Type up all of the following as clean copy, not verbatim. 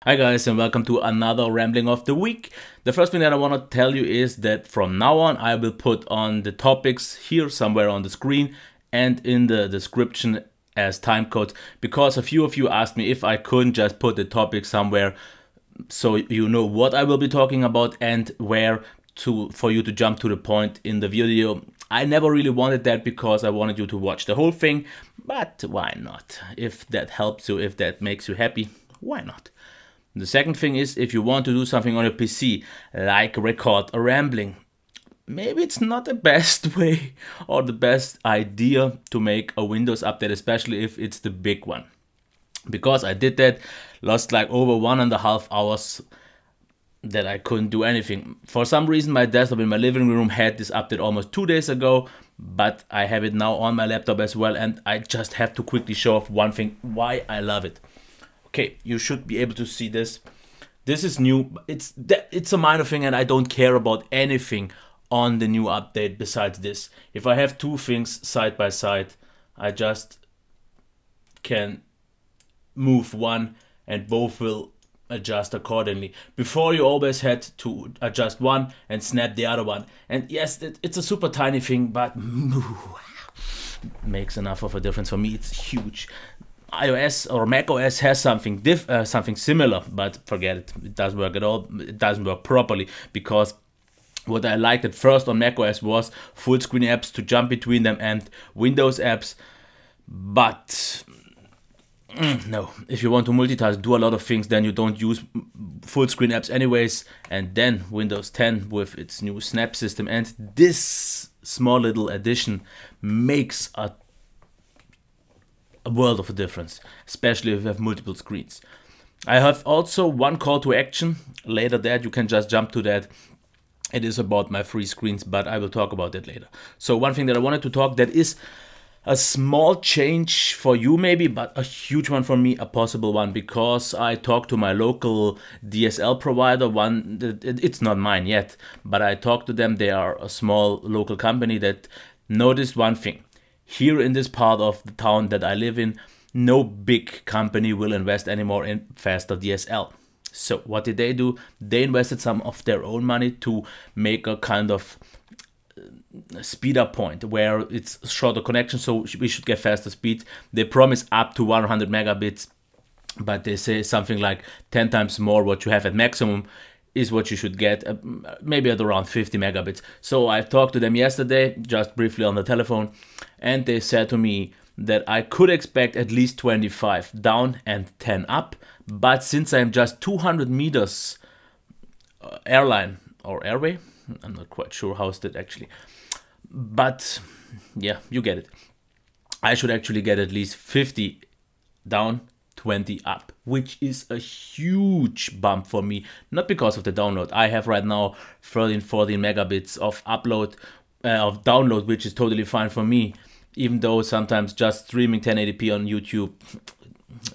Hi guys, and welcome to another rambling of the week. The first thing that I want to tell you is that from now on I will put on the topics here somewhere on the screen and in the description as time codes, because a few of you asked me if I couldn't just put the topic somewhere so you know what I will be talking about and where for you to jump to the point in the video. I never really wanted that because I wanted you to watch the whole thing, but why not? If that helps you, if that makes you happy, why not? The second thing is, if you want to do something on your PC, like record a rambling, maybe it's not the best way or the best idea to make a Windows update, especially if it's the big one. Because I did that, lost like over 1.5 hours that I couldn't do anything. For some reason, my desktop in my living room had this update almost 2 days ago, but I have it now on my laptop as well, and I just have to quickly show off one thing, why I love it. Okay, you should be able to see this. This is new. It's a minor thing, and I don't care about anything on the new update besides this. If I have two things side by side, I just can move one and both will adjust accordingly. Before, you always had to adjust one and snap the other one. And yes, it's a super tiny thing, but makes enough of a difference for me. It's huge. iOS or macOS has something similar, but forget it. It doesn't work at all. It doesn't work properly, because what I liked at first on macOS was full screen apps to jump between them and Windows apps. But no, if you want to multitask, do a lot of things, then you don't use full screen apps anyways. And then Windows 10 with its new Snap system and this small little addition makes a world of a difference, especially if you have multiple screens. I have also one call to action later that you can just jump to that. It is about my free screens, but I will talk about that later. So one thing that I wanted to talk, that is a small change for you maybe, but a huge one for me, a possible one, because I talked to my local DSL provider. It's not mine yet, but I talked to them. They are a small local company that noticed one thing. Here in this part of the town that I live in, no big company will invest anymore in faster DSL. So what did they do? They invested some of their own money to make a kind of speed up point where it's shorter connection, so we should get faster speeds. They promise up to 100 megabits, but they say something like 10 times more what you have at maximum is what you should get, maybe at around 50 megabits. So I talked to them yesterday, just briefly on the telephone, and they said to me that I could expect at least 25 down and 10 up, but since I'm just 200 meters airline or airway, I'm not quite sure how is that actually, but yeah, you get it. I should actually get at least 50 down, 20 up, which is a huge bump for me. Not because of the download. I have right now 13, 14 megabits of download, which is totally fine for me, even though sometimes just streaming 1080p on YouTube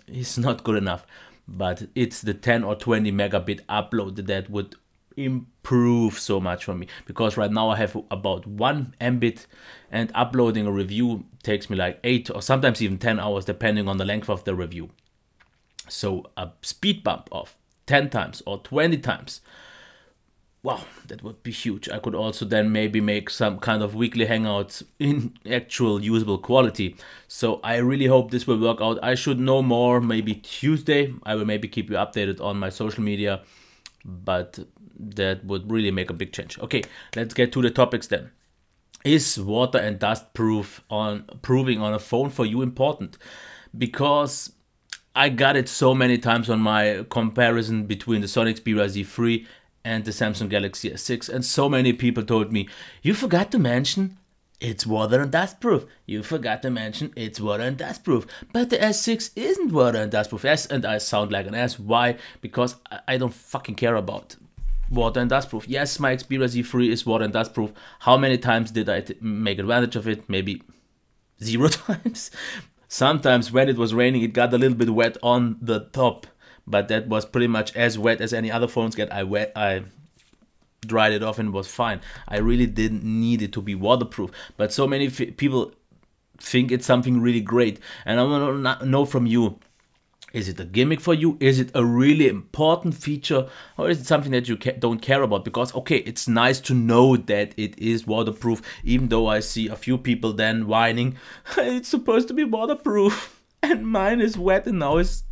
is not good enough. But it's the 10 or 20 megabit upload that would improve so much for me, because right now I have about 1 Mbit, and uploading a review takes me like 8 or sometimes even 10 hours depending on the length of the review. So a speed bump of 10 times or 20 times, wow, that would be huge. I could also then maybe make some kind of weekly hangouts in actual usable quality. So I really hope this will work out. I should know more maybe Tuesday. I will maybe keep you updated on my social media, but that would really make a big change. Okay, let's get to the topics then. Is water and dust proving on a phone for you important? Because I got it so many times on my comparison between the Sony Xperia Z3 and the Samsung Galaxy S6, and so many people told me, you forgot to mention it's water and dust proof. You forgot to mention it's water and dust proof. But the S6 isn't water and dust proof. Yes, and I sound like an ass. Why? Because I don't fucking care about water and dust proof. Yes, my Xperia Z3 is water and dust proof. How many times did I make advantage of it? Maybe 0 times. Sometimes when it was raining, it got a little bit wet on the top, but that was pretty much as wet as any other phones get. I dried it off and it was fine. I really didn't need it to be waterproof, but so many people think it's something really great. And I want to know from you, Is it a gimmick for you? Is it a really important feature? Or is it something that you don't care about? Because, okay, it's nice to know that it is waterproof, even though I see a few people then whining, it's supposed to be waterproof, and mine is wet and now it's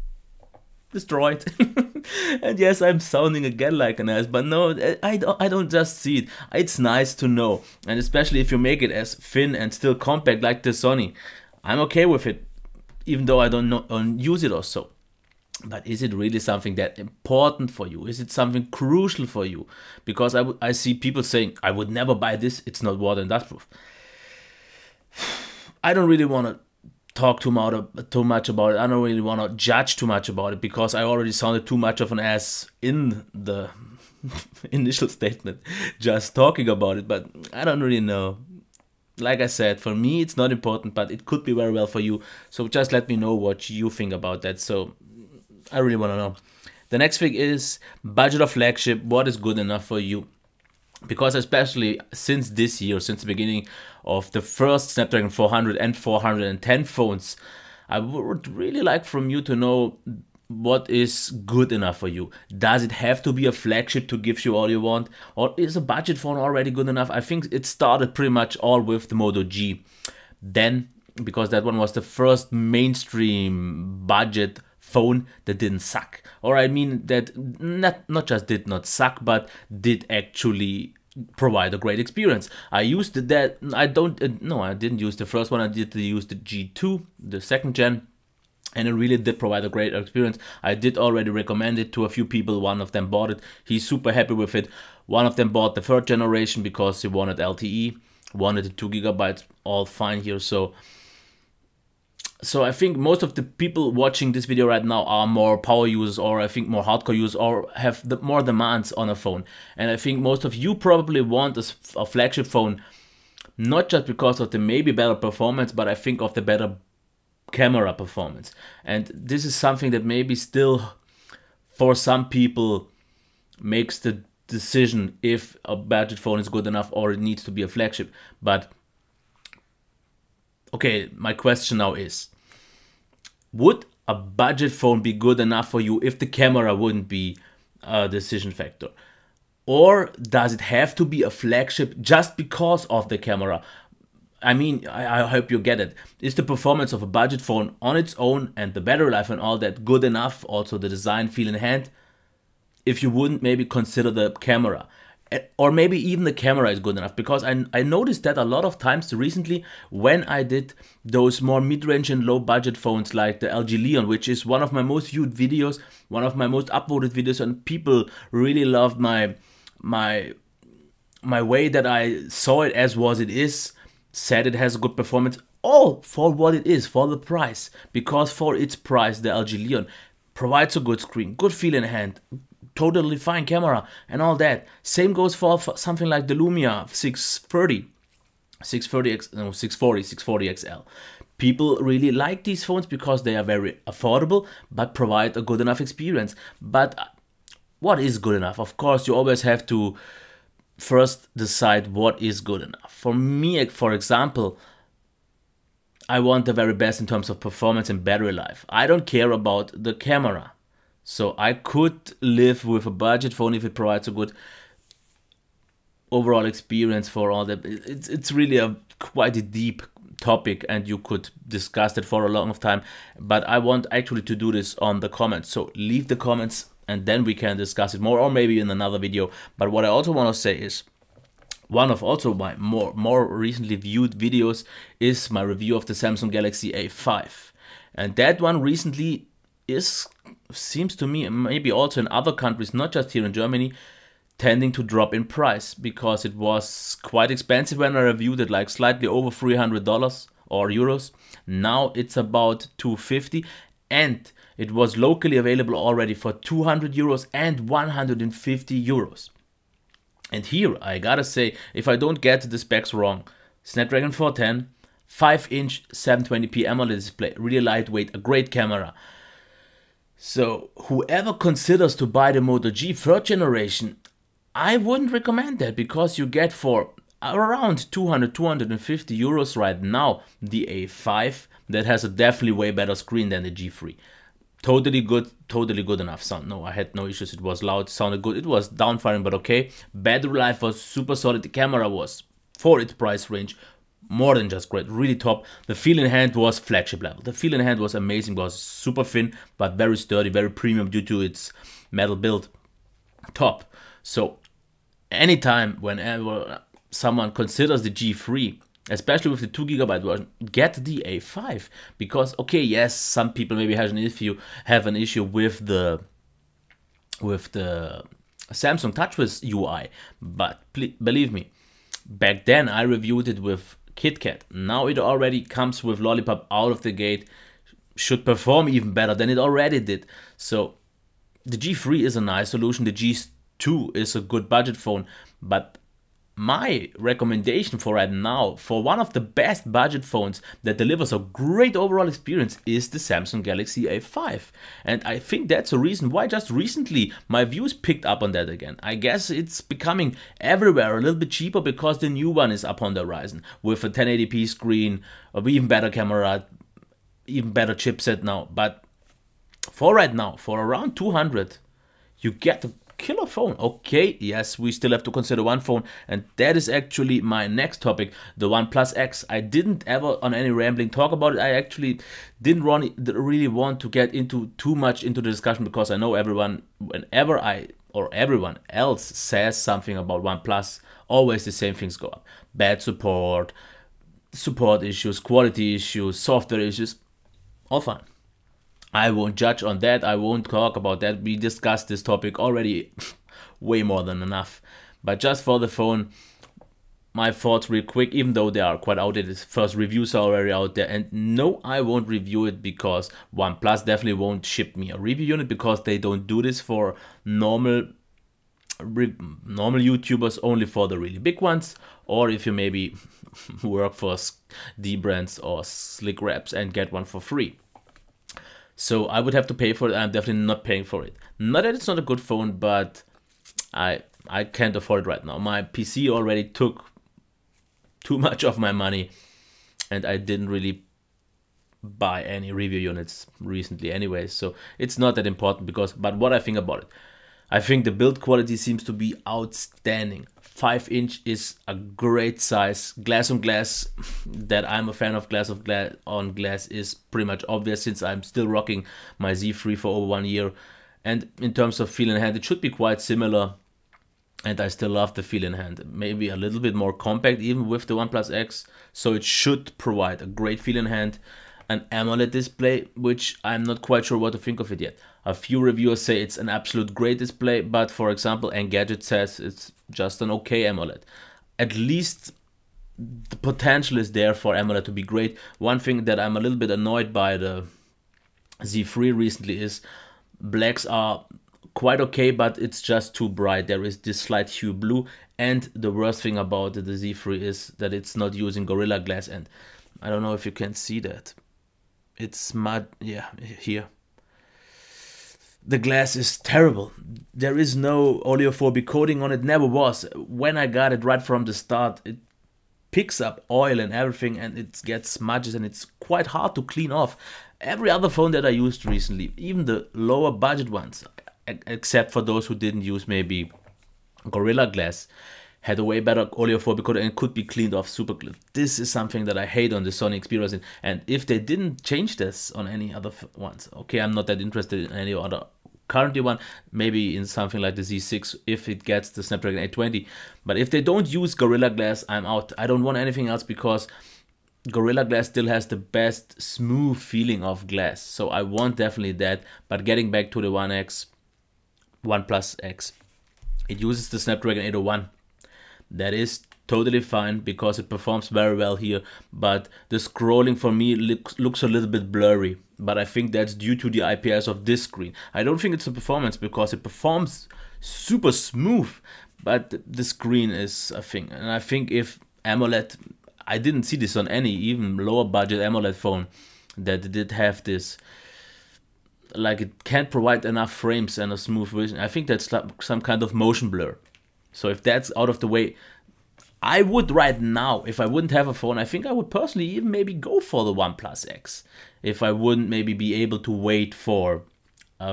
destroyed. And yes, I'm sounding again like an ass, but no, I don't just see it. It's nice to know, and especially if you make it as thin and still compact like the Sony, I'm okay with it, even though I don't use it or so. But is it really something that important for you? Is it something crucial for you? Because I see people saying, I would never buy this, it's not water and dust proof. I don't really want to talk too much about it. I don't really want to judge too much about it, because I already sounded too much of an ass in the initial statement just talking about it. But I don't really know. Like I said, for me it's not important, but it could be very well for you. So just let me know what you think about that. So I really want to know. The next thing is budget of flagship. What is good enough for you? Because especially since this year, since the beginning of the first Snapdragon 400 and 410 phones, I would really like from you to know what is good enough for you. Does it have to be a flagship to give you all you want? Or is a budget phone already good enough? I think it started pretty much all with the Moto G. Then, because that one was the first mainstream budget phone that didn't suck. Or I mean that not just did not suck, but did actually provide a great experience. I used that, I didn't use the first one, I did use the G2, the second gen, and it really did provide a great experience. I did already recommend it to a few people. One of them bought it, he's super happy with it. One of them bought the third generation because he wanted LTE, wanted the 2 GB, all fine here. So I think most of the people watching this video right now are more power users, or I think more hardcore users, or have more demands on a phone. And I think most of you probably want a flagship phone, not just because of the maybe better performance, but I think of the better camera performance. And this is something that maybe still for some people makes the decision if a budget phone is good enough or it needs to be a flagship. But okay, my question now is, would a budget phone be good enough for you if the camera wouldn't be a decision factor? Or does it have to be a flagship just because of the camera? I mean, I hope you get it. Is the performance of a budget phone on its own and the battery life and all that good enough? Also the design, feel in hand, if you wouldn't maybe consider the camera? Or maybe even the camera is good enough, because I noticed that a lot of times recently when I did those more mid-range and low budget phones like the LG Leon, which is one of my most viewed videos, one of my most upvoted videos, and people really loved my way that I saw it as was it is, said it has a good performance, all for what it is, for the price. Because for its price, the LG Leon provides a good screen, good feel in hand, totally fine camera and all that. Same goes for something like the Lumia 640 XL. People really like these phones because they are very affordable but provide a good enough experience. But what is good enough? Of course, you always have to first decide what is good enough. For me, for example, I want the very best in terms of performance and battery life. I don't care about the camera. So I could live with a budget phone if it provides a good overall experience for all that. It's really quite a deep topic, and you could discuss it for a long time. But I want actually to do this on the comments. So leave the comments and then we can discuss it more, or maybe in another video. But what I also want to say is, one of also my more recently viewed videos is my review of the Samsung Galaxy A5. And that one recently seems to me, maybe also in other countries, not just here in Germany, tending to drop in price, because it was quite expensive when I reviewed it, like slightly over $300 or euros. Now it's about 250, and it was locally available already for 200 euros and 150 euros. And here I gotta say, if I don't get the specs wrong, Snapdragon 410, 5-inch 720p AMOLED display, really lightweight, a great camera. So whoever considers to buy the Moto G 3rd generation, I wouldn't recommend that, because you get for around 200-250 euros right now the A5 that has a definitely way better screen than the G3. totally good enough sound. No, I had no issues. It was loud, sounded good. It was downfiring, but okay. Battery life was super solid. The camera was, for its price range, more than just great, really top. The feel in hand was flagship level. The feel in hand was amazing. It was super thin, but very sturdy, very premium due to its metal build. Top. So anytime, whenever someone considers the G3, especially with the 2GB version, get the A5, because okay, yes, some people maybe have an issue with the Samsung TouchWiz UI, but believe me, back then I reviewed it with KitKat. Now it already comes with Lollipop out of the gate, should perform even better than it already did. So the G3 is a nice solution. The G2 is a good budget phone, but my recommendation for right now, for one of the best budget phones that delivers a great overall experience, is the Samsung Galaxy A5. And I think that's a reason why just recently my views picked up on that again. I guess it's becoming everywhere a little bit cheaper because the new one is up on the horizon with a 1080p screen, a even better camera, even better chipset now. But for right now, for around 200, you get a killer phone. Okay, yes, we still have to consider one phone, and that is actually my next topic, the OnePlus X. I didn't ever on any rambling talk about it. I actually didn't really want to get into too much into the discussion, because I know everyone, whenever everyone else says something about OnePlus, always the same things go up. Bad support issues, quality issues, software issues, all fine. I won't judge on that. I won't talk about that. We discussed this topic already way more than enough. But just for the phone, my thoughts real quick, even though they are quite outdated. First reviews are already out there. And no, I won't review it because OnePlus definitely won't ship me a review unit, because they don't do this for normal YouTubers, only for the really big ones. Or if you maybe work for D brands or Slick Wraps and get one for free. So I would have to pay for it. I'm definitely not paying for it. Not that it's not a good phone, but I can't afford it right now. My PC already took too much of my money, and I didn't really buy any review units recently anyway. So it's not that important, but what I think about it, I think the build quality seems to be outstanding. 5-inch is a great size. Glass on glass, that I'm a fan of glass on glass, is pretty much obvious, since I'm still rocking my Z3 for over 1 year. And in terms of feel in hand, it should be quite similar. And I still love the feel in hand. Maybe a little bit more compact even with the OnePlus X. So it should provide a great feel in hand. An AMOLED display, which I'm not quite sure what to think of it yet. A few reviewers say it's an absolute great display, but for example, Engadget says it's just an okay AMOLED. At least the potential is there for AMOLED to be great. One thing that I'm a little bit annoyed by the Z3 recently is blacks are quite okay, but it's just too bright. There is this slight hue blue, and the worst thing about the Z3 is that it's not using Gorilla Glass, and I don't know if you can see that. It's mud, yeah, here. The glass is terrible. There is no oleophobic coating on it, never was. When I got it right from the start, it picks up oil and everything, and it gets smudges, and it's quite hard to clean off. Every other phone that I used recently, even the lower budget ones, except for those who didn't use maybe Gorilla Glass, had a way better oleophobic coating and could be cleaned off super clean. This is something that I hate on the Sony Xperia, and if they didn't change this on any other ones, okay, I'm not that interested in any other currently one, maybe in something like the Z6 if it gets the Snapdragon 820, but if they don't use Gorilla Glass, I'm out. I don't want anything else, because Gorilla Glass still has the best smooth feeling of glass, so I want definitely that. But getting back to the OnePlus X, it uses the Snapdragon 801. That is totally fine because it performs very well here, but the scrolling for me looks a little bit blurry, but I think that's due to the IPS of this screen. I don't think it's the performance, because it performs super smooth, but the screen is a thing. And I think if AMOLED, I didn't see this on any even lower budget AMOLED phone that did have this, like it can't provide enough frames and a smooth vision. I think that's some kind of motion blur. So if that's out of the way, I would right now, if I wouldn't have a phone, I think I would personally even maybe go for the OnePlus X. If I wouldn't maybe be able to wait for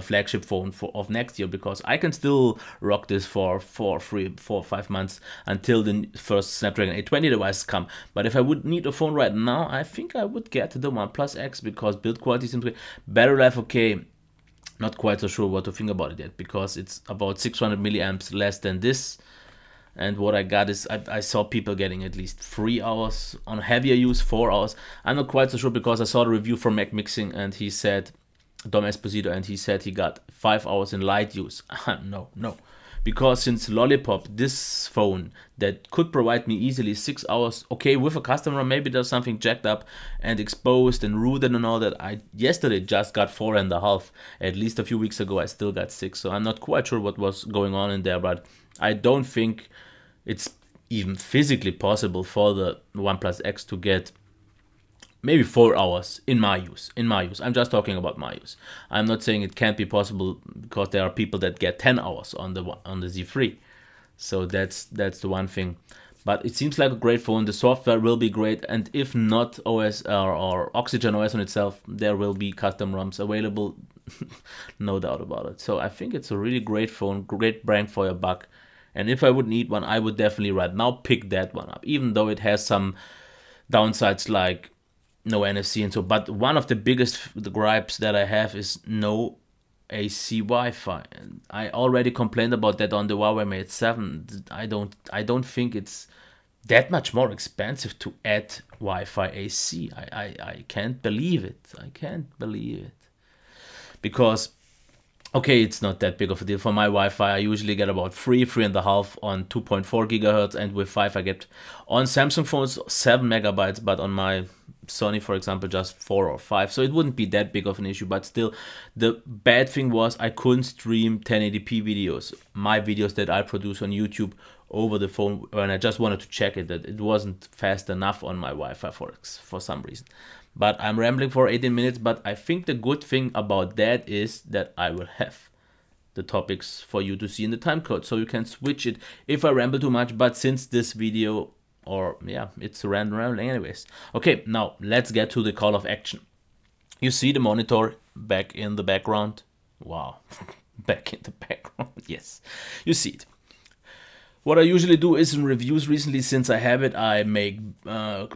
flagship phone of next year, because I can still rock this for 4 or 5 months until the first Snapdragon 820 devices come. But if I would need a phone right now, I think I would get the OnePlus X, because build quality seems great. Battery life, okay, not quite so sure what to think about it yet, because it's about 600 milliamps less than this. And what I got is, I saw people getting at least 3 hours, on heavier use 4 hours. I'm not quite so sure, because I saw the review from Mac Mixing, and he said, Dom Esposito, and he said he got 5 hours in light use. No, because since Lollipop, this phone that could provide me easily 6 hours, okay, with a customer, maybe there's something jacked up and exposed and rooted and all that. I yesterday just got 4.5. At least a few weeks ago, I still got 6. So I'm not quite sure what was going on in there, but I don't think it's even physically possible for the OnePlus X to get maybe 4 hours in my use. I'm just talking about my use. I'm not saying it can't be possible, because there are people that get 10 hours on the Z3. So that's the one thing. But it seems like a great phone. The software will be great, and if not OS or Oxygen OS on itself, there will be custom ROMs available, no doubt about it. So I think it's a really great phone, great bang for your buck. And if I would need one, I would definitely right now pick that one up, even though it has some downsides like no NFC and so. But one of the biggest gripes that I have is no AC Wi-Fi. And I already complained about that on the Huawei Mate 7. I don't think it's that much more expensive to add Wi-Fi AC. I can't believe it. I can't believe it. Because, okay, it's not that big of a deal. For my Wi-Fi, I usually get about 3.5 on 2.4 gigahertz, and with 5 I get on Samsung phones 7 megabytes, but on my Sony, for example, just 4 or 5. So it wouldn't be that big of an issue. But still, the bad thing was I couldn't stream 1080p videos, my videos that I produce on YouTube, over the phone, when I just wanted to check it, that it wasn't fast enough on my Wi-Fi for some reason. But I'm rambling for 18 minutes, but I think the good thing about that is that I will have the topics for you to see in the timecode, so you can switch it if I ramble too much. But since this video, or yeah, it's rambling anyways. Okay, now let's get to the call of action. You see the monitor back in the background? Wow, back in the background, yes, you see it. What I usually do is in reviews recently, since I have it, I make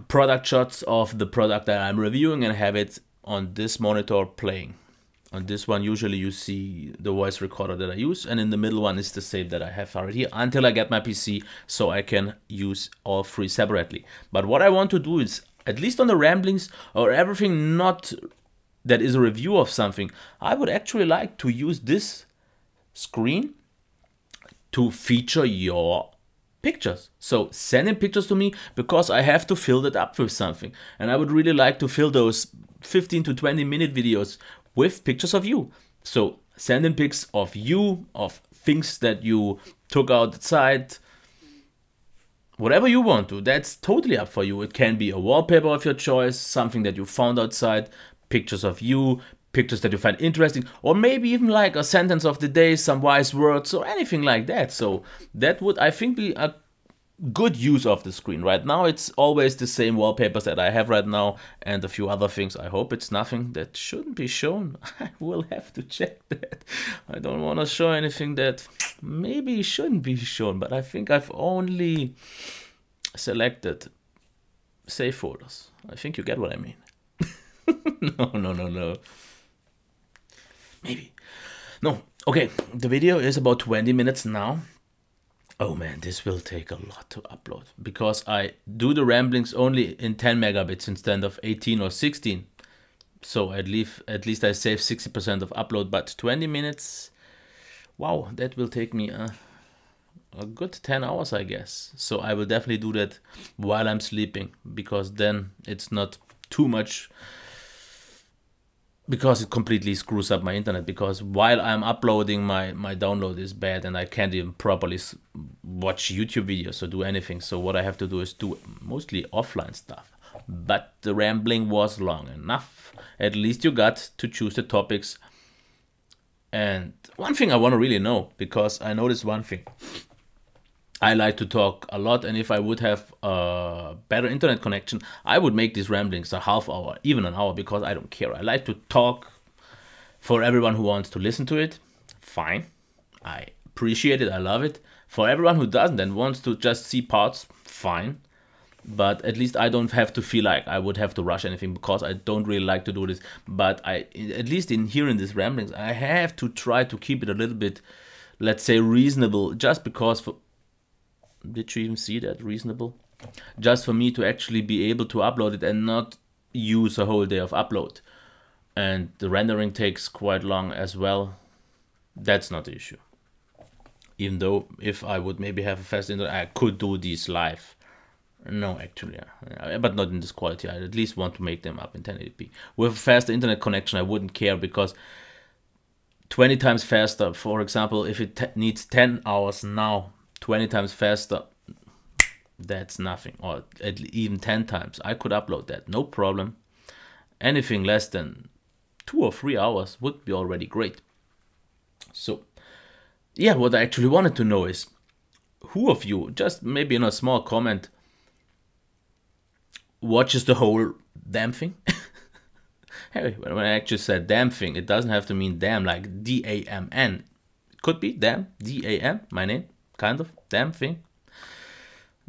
product shots of the product that I'm reviewing and have it on this monitor playing. On this one, usually you see the voice recorder that I use, and in the middle one is the same that I have already here, until I get my PC, so I can use all three separately. But what I want to do is, at least on the ramblings or everything not that is a review of something, I would actually like to use this screen to feature your pictures. So send in pictures to me, because I have to fill that up with something. And I would really like to fill those 15 to 20 minute videos with pictures of you. So send in pics of you, of things that you took outside, whatever you want to. That's totally up for you. It can be a wallpaper of your choice, something that you found outside, pictures of you, pictures that you find interesting, or maybe even like a sentence of the day, some wise words, or anything like that. So that would, I think, be a good use of the screen. Right now it's always the same wallpapers that I have right now, and a few other things. I hope it's nothing that shouldn't be shown. I will have to check that. I don't want to show anything that maybe shouldn't be shown, but I think I've only selected save folders. I think you get what I mean. No. Maybe. No. Okay, the video is about 20 minutes now. Oh man, this will take a lot to upload, because I do the ramblings only in 10 megabits instead of 18 or 16. So at least I save 60% of upload, but 20 minutes, wow, that will take me a good 10 hours, I guess. So I will definitely do that while I'm sleeping, because then it's not too much, because it completely screws up my internet. Because while I'm uploading, my download is bad, and I can't even properly watch YouTube videos or do anything. So what I have to do is do mostly offline stuff. But the rambling was long enough. At least you got to choose the topics. And one thing I want to really know, because I noticed one thing. I like to talk a lot, and if I would have a better internet connection, I would make these ramblings a half hour, even an hour, because I don't care. I like to talk For everyone who wants to listen to it, fine. I appreciate it, I love it. For everyone who doesn't and wants to just see parts, fine. But at least I don't have to feel like I would have to rush anything, because I don't really like to do this. But at least in here in these ramblings, I have to try to keep it a little bit, let's say, reasonable, just because did you even see that? Reasonable? Just for me to actually be able to upload it and not use a whole day of upload. And the rendering takes quite long as well. That's not the issue. Even though if I would maybe have a fast internet, I could do these live. No, actually, yeah. But not in this quality. I at least want to make them up in 1080p. With a faster internet connection, I wouldn't care, because 20 times faster, for example, if it needs 10 hours now, 20 times faster, that's nothing. Or even 10 times, I could upload that, no problem. Anything less than 2 or 3 hours would be already great. So, yeah, what I actually wanted to know is, who of you, just maybe in a small comment, watches the whole damn thing? Hey, when I actually said damn thing, it doesn't have to mean damn, like D-A-M-N. It could be damn, D-A-M, my name, kind of, damn thing.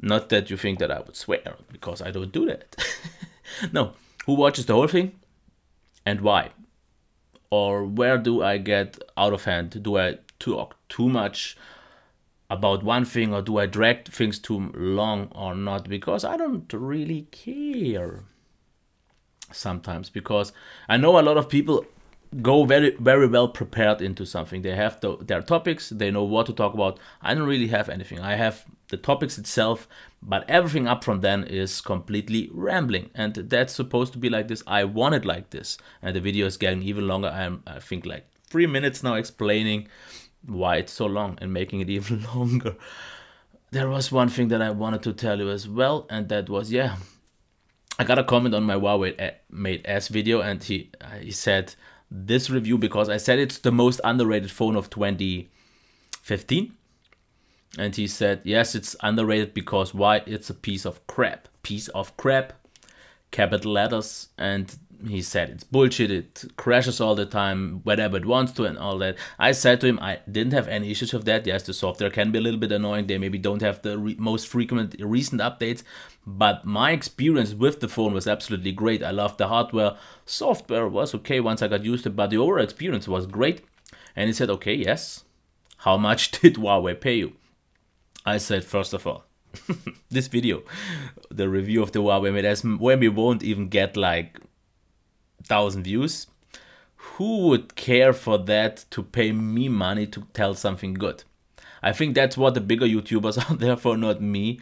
Not that you think that I would swear, because I don't do that. No, who watches the whole thing and why? Or where do I get out of hand? Do I talk too much about one thing, or do I drag things too long or not? Because I don't really care sometimes, because I know a lot of people go very, very well prepared into something. They have their topics, they know what to talk about. I don't really have anything. I have the topics itself, but everything up from then is completely rambling, and that's supposed to be like this. I want it like this, and the video is getting even longer. I think like 3 minutes now explaining why it's so long and making it even longer. There was one thing that I wanted to tell you as well, and that was, yeah, I got a comment on my Huawei Mate S video, and he said this review, because I said it's the most underrated phone of 2015, and he said, yes, it's underrated because why? It's a piece of crap, capital letters. And he said it's bullshit, it crashes all the time whenever it wants to and all that. I said to him I didn't have any issues with that. Yes, the software can be a little bit annoying. They maybe don't have the most frequent recent updates, but my experience with the phone was absolutely great. I loved the hardware. Software was okay once I got used to it, but the overall experience was great. And he said, okay, yes, how much did Huawei pay you? I said, first of all, this video, the review of the Huawei Mate S, when we won't even get like 1,000 views, who would care for that to pay me money to tell something good? I think that's what the bigger YouTubers are there for, not me.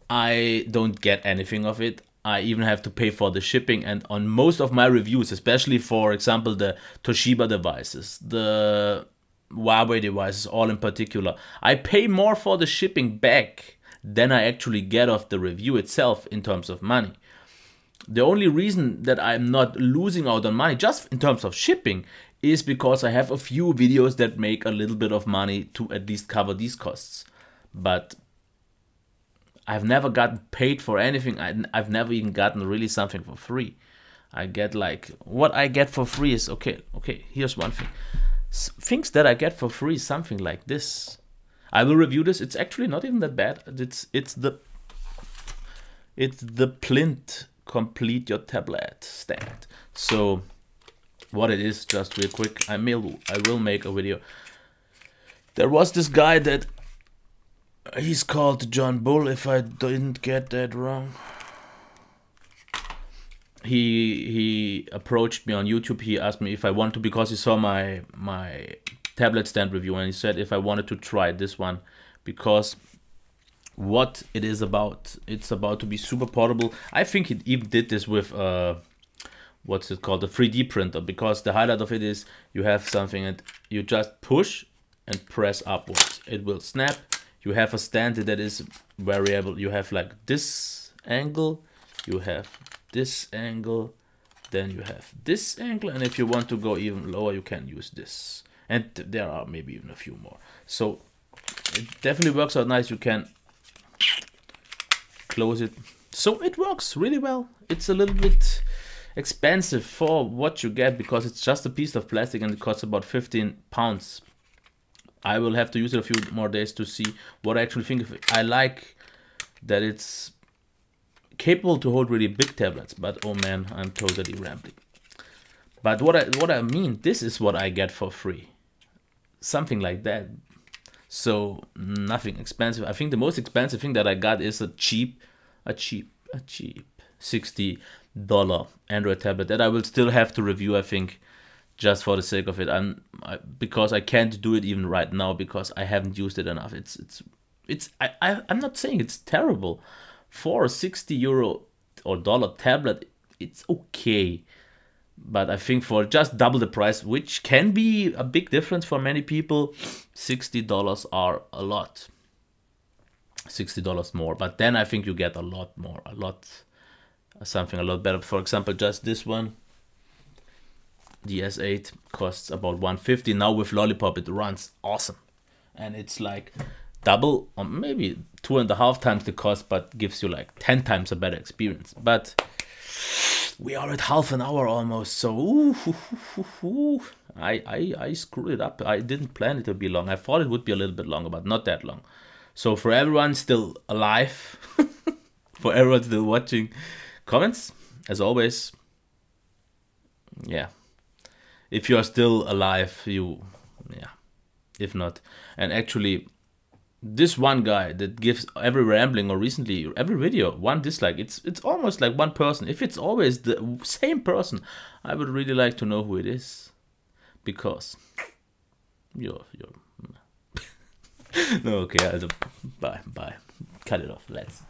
I don't get anything of it. I even have to pay for the shipping, and on most of my reviews, especially for example the Toshiba devices, the Huawei devices, all in particular, I pay more for the shipping back than I actually get off the review itself in terms of money. The only reason that I'm not losing out on money just in terms of shipping is because I have a few videos that make a little bit of money to at least cover these costs. But I've never gotten paid for anything. I've never even gotten really something for free. I get like, what I get for free is, okay, here's one thing. Things that I get for free is something like this. I will review this. It's actually not even that bad. It's the Plinth complete your tablet stand. So what it is, just real quick, I will make a video. There was this guy that he's called John Bull, if I didn't get that wrong. He approached me on YouTube. He asked me if I want to, because he saw my tablet stand review, and he said if I wanted to try this one, because what it is about, it's about to be super portable. I think it even did this with what's it called, a 3D printer, because the highlight of it is you have something and you just push and press upwards, it will snap. You have a stand that is variable. You have like this angle, you have this angle, then you have this angle, and if you want to go even lower, you can use this. And there are maybe even a few more. So it definitely works out nice. You can close it. So it works really well. It's a little bit expensive for what you get, because it's just a piece of plastic and it costs about 15 pounds. I will have to use it a few more days to see what I actually think of it. I like that it's capable to hold really big tablets, but oh man, I'm totally rambling. But what I mean, this is what I get for free. Something like that. So nothing expensive. I think the most expensive thing that I got is a cheap $60 Android tablet that I will still have to review, I think, just for the sake of it. Because I can't do it even right now because I haven't used it enough. I'm not saying it's terrible. For a €60 or dollar tablet, it's okay. But I think for just double the price, which can be a big difference for many people, $60 are a lot. $60 more. But then I think you get a lot more, something a lot better. For example, just this one, the S8 costs about $150. Now with Lollipop, it runs awesome. And it's like double or maybe 2.5 times the cost, but gives you like 10 times a better experience. But we are at half an hour almost, so I screwed it up. I didn't plan it to be long. I thought it would be a little bit longer, but not that long. So for everyone still alive, for everyone still watching, comments, as always. Yeah. If you are still alive, if not. And actually, this one guy that gives every rambling or recently every video one dislike, it's almost like one person. If it's always the same person, I would really like to know who it is, because you're no, okay, bye, cut it off, let's